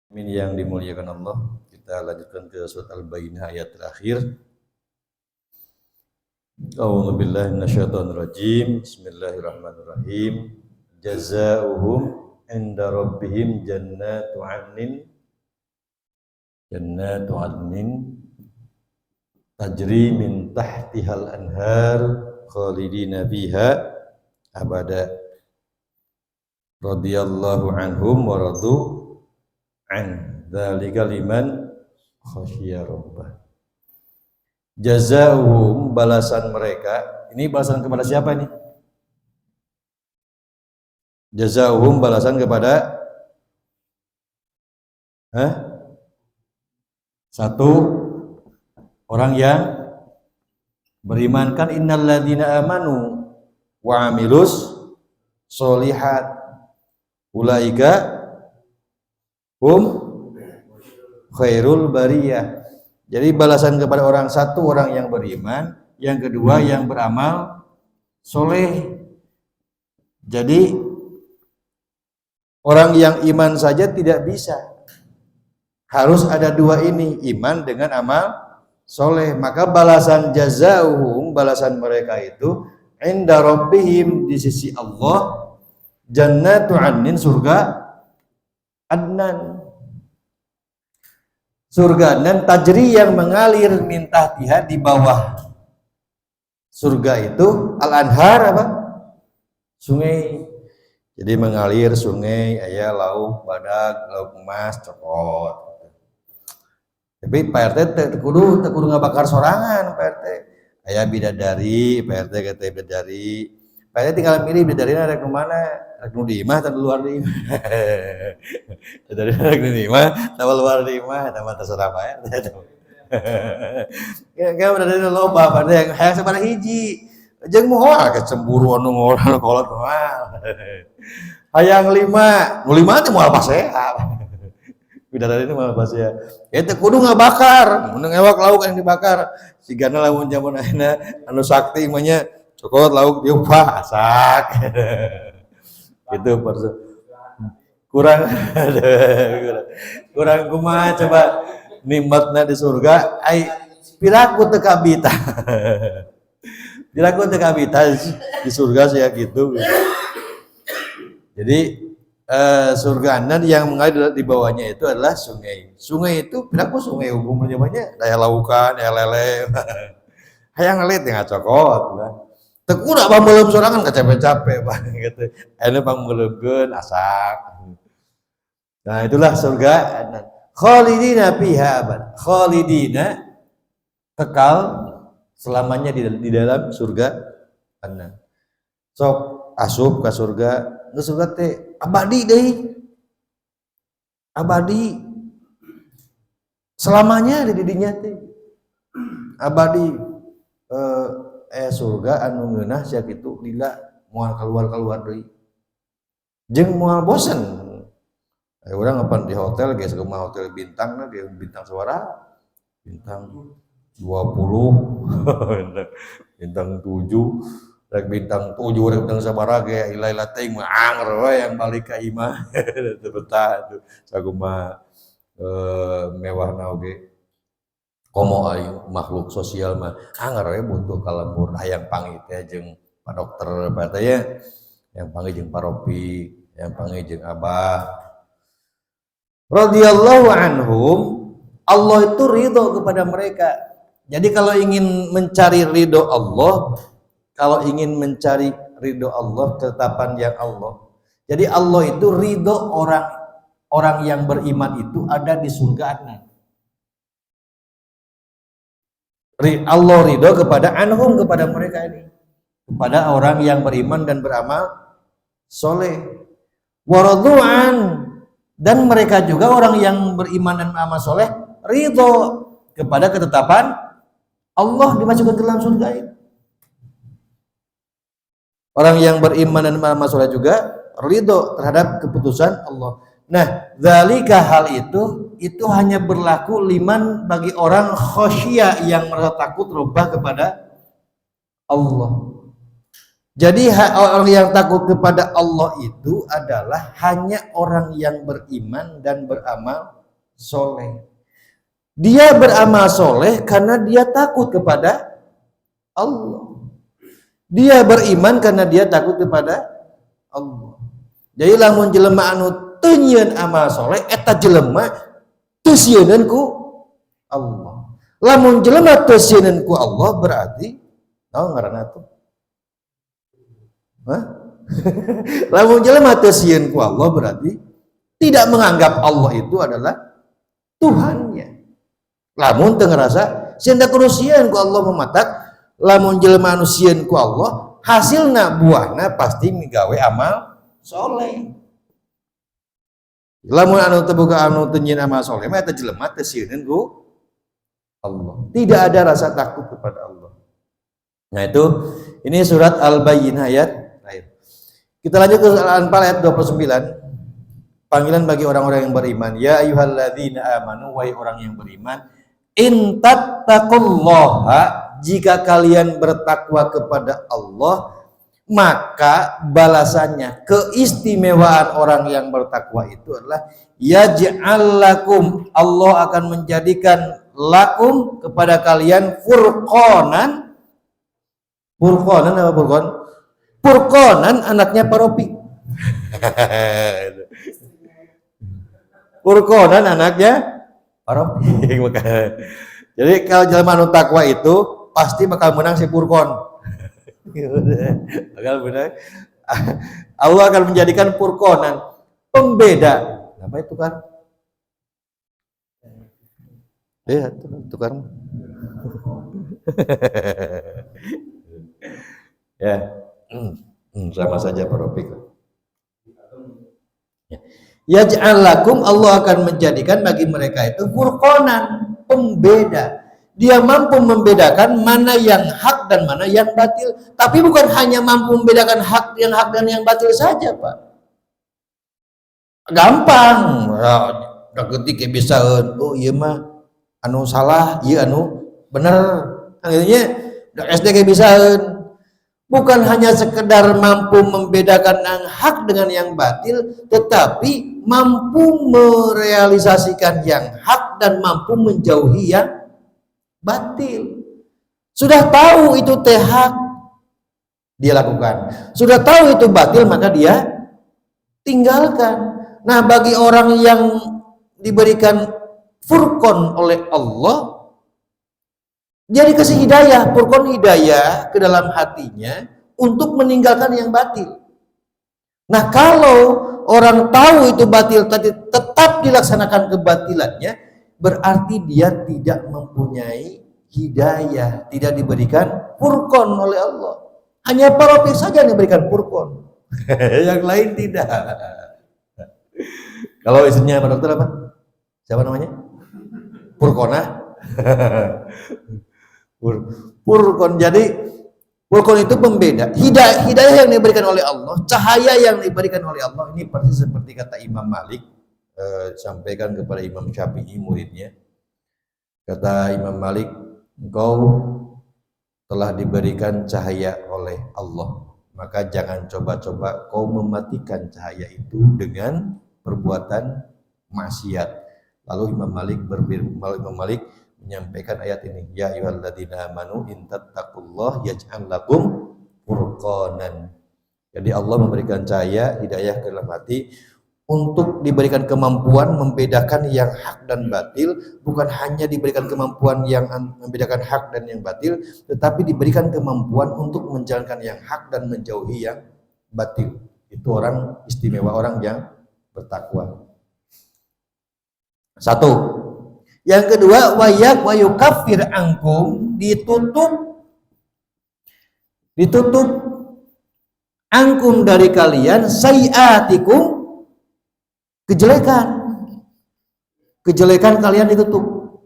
Amin yang dimuliakan Allah, kita lanjutkan ke surat Al-Baqarah ayat terakhir. A'udzu billahi minasyaitonir rajim. Bismillahirrahmanirrahim. Jazaohum inda rabbihim jannatu adnin tajri min tahtihal anhar khalidina fiha abada radhiyallahu anhum wa radu an dzalika liman khasyiya rabbah. Jazaohum, balasan mereka. Ini balasan kepada siapa ini? Jazaohum, balasan kepada satu orang yang beriman. Kan innalladzina amanu wa amilus sholihat ulaika hum khairul bariyah. Jadi balasan kepada satu orang yang beriman, yang kedua yang beramal soleh. Jadi orang yang iman saja tidak bisa, harus ada dua ini, iman dengan amal soleh. Maka balasan jazaohum, balasan mereka itu inda rabbihim, di sisi Allah, jannatu adnin, surga adnan, surga adnan tajri yang mengalir min tahtiha, di bawah surga itu al-anhar apa? Sungai. Jadi mengalir sungai, aya lauk badag, lauk emas, cokot. Tapi Pak RT teu kudu ngabakar sorangan, Pak RT. Aya bidadari, Pak RT kata bidadari. Pak RT tinggal milih bidadarina rek nu mana, rek nu di imah atau luar di imah. Bidadarina rek nu di imah, atau luar di imah, eta mah terserah Pak RT. Kayak bidadarina loba, Pak RT hayang sabaraha hiji. Jeung moal ke cemburu anu ngolot kolot moal. Hayang 5, nu 5 teh moal paseha. Bidadari ini moal paseha. Eta kudu ngabakar, mun ngewak lauk yang dibakar. Sigana lamun jaman ayeuna anu sakti mah nya cokot lauk diupah asak. Itu kurang kumaha coba nikmatna di surga ai piraku teu kabita. Piraku teu kabita di surga saya gitu. Jadi surga anan yang mengalir di bawahnya itu adalah sungai. Sungai itu piraku sungai umum namanya, daya laukan, daya lele. Hayang ngelit teh ngacokot lah. Teu kudu pameuleum sorangan kacape-cape Pak gitu. Anu pameuleumkeun asak. Nah, itulah surga anan. Khalidina fiha abad. Khalidina, kekal selamanya di dalam surga anan. Sok asup ka surga, ke surga teh abadi deui. Abadi selamanya di didinya teh. Abadi surga anu ngeunah sia kitu lila moal keluar deui. Jeung moal bosen. Urang ngapan di hotel geus kumaha hotel bintang na, ge bintang suara. Bintang 20 bintang 7 rek bintang 7 rek bintang sabaraha ge ila-ila teh mah anger we yang balik ka imah teu betah tuh sakumaha mewahna oge komo ai makhluk sosial mah anger we butuh kalembur hayang panggih teh jeung Pak Dokter Pak teh ya, yang panggih jeung Pak Ropi, yang panggih jeung Abah radhiyallahu anhum. Allah itu ridho kepada mereka. Jadi kalau ingin mencari ridho Allah, kalau ingin mencari ridho Allah, ketetapan yang Allah. Jadi Allah itu ridho orang yang beriman itu ada di surga adnan. Allah ridho kepada anhum, kepada mereka ini, kepada orang yang beriman dan beramal soleh. Waradu'an, dan mereka juga orang yang beriman dan beramal soleh ridho kepada ketetapan Allah, dimasukkan ke dalam surga ini. Orang yang beriman dan beramal soleh juga ridho terhadap keputusan Allah. Nah, zalika, hal itu hanya berlaku liman, bagi orang khosyia yang merasa takut rubah kepada Allah. Jadi orang yang takut kepada Allah itu adalah hanya orang yang beriman dan beramal soleh. Dia beramal soleh karena dia takut kepada Allah. Dia beriman karena dia takut kepada Allah. Jadi lamun jelema anu teu nyieun amal soleh eta jelema teu sieuneun ku Allah. Lamun jelema teu sieuneun ku Allah berarti naon ngaranna tuh? Hah? Lamun jelema teu sieun ku Allah berarti tidak menganggap Allah itu adalah Tuhannya. Lamun teu ngerasa sieun da kudu sieun ku Allah mematak, lamun jelema anu sieun ku Allah, hasilna buahna pasti migawe amal soleh. Lamun anu teu boga anu teu nyieun amal soleh mah eta jelema teu sieun ku Allah. Tidak ada rasa takut kepada Allah. Nah itu ini surat Al-Bayyinah ayat terakhir. Kita lanjut ke Al-Anfal ayat 29. Panggilan bagi orang-orang yang beriman. Ya ayyuhalladzina amanu, wahai orang yang beriman, in tattaqullaha, jika kalian bertakwa kepada Allah, maka balasannya, keistimewaan orang yang bertakwa itu adalah yaj'al lakum, Allah akan menjadikan lakum kepada kalian furqanan. Furqanan apa furqan? Furqanan anaknya Paropi. Furqanan anaknya Paropi. Jadi kalau jelema anu takwa itu pasti bakal menang si Furqan. Bakal menang. Allah akan menjadikan Furqanan pembeda. Apa itu kan? Iya, tukar. Ya, sama saja Paropi. Yaj'al lakum, Allah akan menjadikan bagi mereka itu furqanan, pembeda. Dia mampu membedakan mana yang hak dan mana yang batil. Tapi bukan hanya mampu membedakan hak dan yang batil saja, Pak. Gampang. Ketika bisa, oh iya mah anu salah, iya anu bener. Akhirnya SD bisa. Bukan hanya sekedar mampu membedakan yang hak dengan yang batil, tetapi mampu merealisasikan yang hak dan mampu menjauhi yang batil. Sudah tahu itu teh hak, dia lakukan. Sudah tahu itu batil, maka dia tinggalkan. Nah, bagi orang yang diberikan furqan oleh Allah, dia dikasih hidayah, furqan hidayah ke dalam hatinya untuk meninggalkan yang batil. Nah, kalau orang tahu itu batil tapi tetap dilaksanakan kebatilannya, berarti dia tidak mempunyai hidayah, tidak diberikan furqan oleh Allah. Hanya Paropi saja yang diberikan furqan. Yang lain tidak. Kalau istrinya Pak Dokter apa? Siapa namanya? Furqanah. Furqan. Jadi furqan itu pembeda. Hidayah yang diberikan oleh Allah, cahaya yang diberikan oleh Allah, ini persis seperti kata Imam Malik, sampaikan kepada Imam Syafi'i muridnya. Kata Imam Malik, engkau telah diberikan cahaya oleh Allah, maka jangan coba-coba kau mematikan cahaya itu dengan perbuatan maksiat. Lalu Imam Malik menyampaikan ayat ini, ya ayyuhalladzina amanu in tattaqullah yaj'al lakum furqanan. Jadi Allah memberikan cahaya hidayah ke dalam hati untuk diberikan kemampuan membedakan yang hak dan batil, bukan hanya diberikan kemampuan yang membedakan hak dan yang batil, tetapi diberikan kemampuan untuk menjalankan yang hak dan menjauhi yang batil. Itu orang istimewa, orang yang bertakwa. Satu. Yang kedua, wayak wayukaffir angkum, ditutup angkum dari kalian sayiatikum, kejelekan kalian ditutup.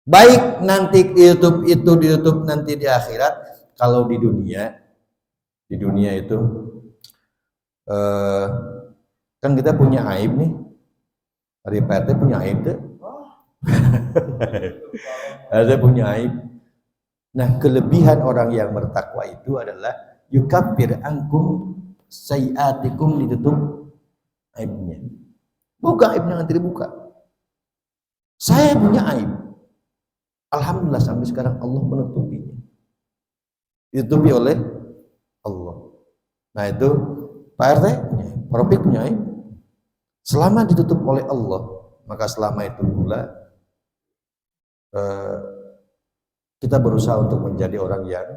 Baik nanti ditutup nanti di akhirat. Kalau di dunia itu kan kita punya aib nih. Hari PRT punya aib tuh. Ada punya aib. Nah, kelebihan orang yang bertakwa itu adalah yukaffir ankum sayiatikum, ditutup aibnya. Bukan aibnya nanti dibuka. Saya punya aib. Alhamdulillah sampai sekarang Allah menutupinya. Ditutupi oleh Allah. Nah itu Pak RT punya, Profik punya aib. Selama ditutup oleh Allah, maka selama itu pula kita berusaha untuk menjadi orang yang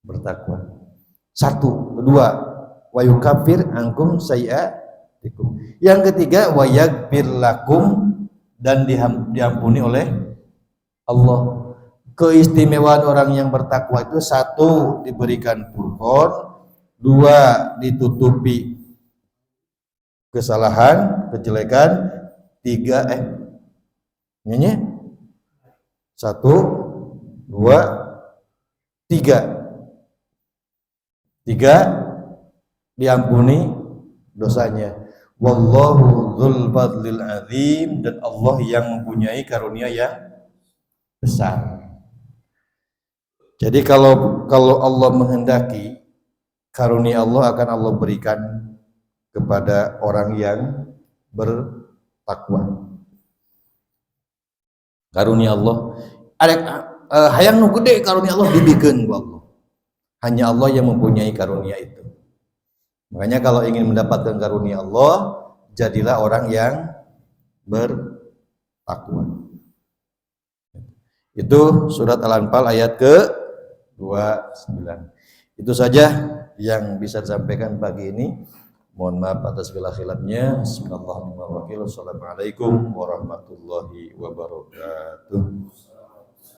bertakwa. Satu, kedua, wa yukaffir ankum sayiatikum. Yang ketiga, wa yaghfir lakum, dan diampuni oleh Allah. Keistimewaan orang yang bertakwa itu satu, diberikan furqan, dua, ditutupi kesalahan, kejelekan, tiga nyanyi, satu, dua, tiga, diampuni dosanya. Wallahu dzul fadlil azim, dan Allah yang mempunyai karunia yang besar. Jadi kalau Allah menghendaki, karunia Allah akan Allah berikan kepada orang yang bertakwa. Karunia Allah ada hayang nu gede, karunia Allah dibikeun ku Allah. Hanya Allah yang mempunyai karunia itu. Makanya kalau ingin mendapatkan karunia Allah, jadilah orang yang bertakwa. Itu surat Al-Anfal ayat ke-29. Itu saja yang bisa disampaikan pagi ini. Mohon maaf atas segala khilafnya. Bismillahirrahmanirrahim. Assalamualaikum warahmatullahi wabarakatuh.